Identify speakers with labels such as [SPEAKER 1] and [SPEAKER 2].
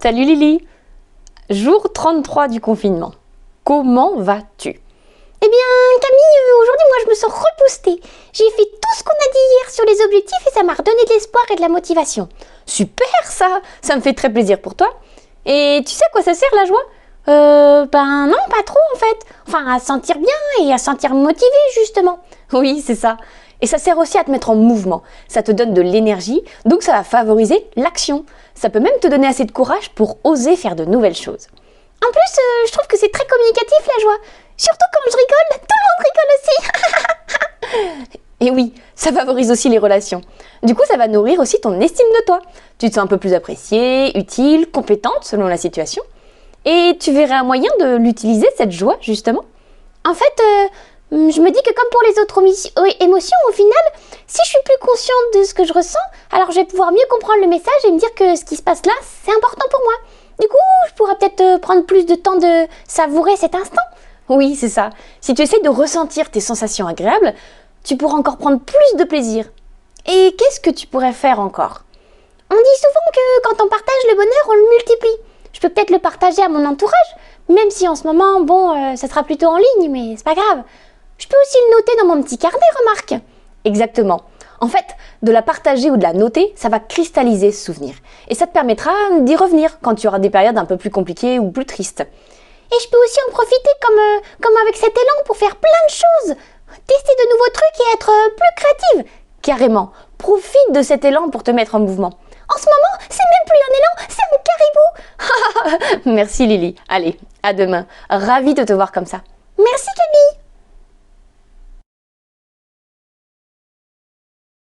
[SPEAKER 1] Salut Lily! Jour 33 du confinement. Comment vas-tu?
[SPEAKER 2] Eh bien, Camille, aujourd'hui, moi, je me sens reboostée. J'ai fait tout ce qu'on a dit hier sur les objectifs et ça m'a redonné de l'espoir et de la motivation.
[SPEAKER 1] Super ça! Ça me fait très plaisir pour toi. Et tu sais à quoi ça sert la joie?
[SPEAKER 2] Ben non, pas trop en fait. Enfin, à se sentir bien et à se sentir motivée, justement.
[SPEAKER 1] Oui, c'est ça. Et ça sert aussi à te mettre en mouvement. Ça te donne de l'énergie, donc ça va favoriser l'action. Ça peut même te donner assez de courage pour oser faire de nouvelles choses.
[SPEAKER 2] En plus, je trouve que c'est très communicatif la joie. Surtout quand je rigole, tout le monde rigole aussi.
[SPEAKER 1] Et oui, ça favorise aussi les relations. Du coup, ça va nourrir aussi ton estime de toi. Tu te sens un peu plus appréciée, utile, compétente selon la situation. Et tu verrais un moyen de l'utiliser, cette joie, justement.
[SPEAKER 2] En fait, je me dis que comme pour les autres émotions, au final, si je suis plus consciente de ce que je ressens, alors je vais pouvoir mieux comprendre le message et me dire que ce qui se passe là, c'est important pour moi. Du coup, je pourrais peut-être prendre plus de temps de savourer cet instant.
[SPEAKER 1] Oui, c'est ça. Si tu essaies de ressentir tes sensations agréables, tu pourras encore prendre plus de plaisir. Et qu'est-ce que tu pourrais faire encore?
[SPEAKER 2] On dit souvent que quand on partage le bonheur, on le multiplie. Je peux peut-être le partager à mon entourage, même si en ce moment, bon, ça sera plutôt en ligne, mais c'est pas grave. Je peux aussi le noter dans mon petit carnet, remarque.
[SPEAKER 1] Exactement. En fait, de la partager ou de la noter, ça va cristalliser ce souvenir. Et ça te permettra d'y revenir quand tu auras des périodes un peu plus compliquées ou plus tristes.
[SPEAKER 2] Et je peux aussi en profiter comme avec cet élan pour faire plein de choses. Tester de nouveaux trucs et être plus créative.
[SPEAKER 1] Carrément. Profite de cet élan pour te mettre en mouvement.
[SPEAKER 2] En ce moment, c'est même plus un élan, c'est un caribou.
[SPEAKER 1] Merci Lily. Allez, à demain. Ravie de te voir comme ça.
[SPEAKER 2] Merci.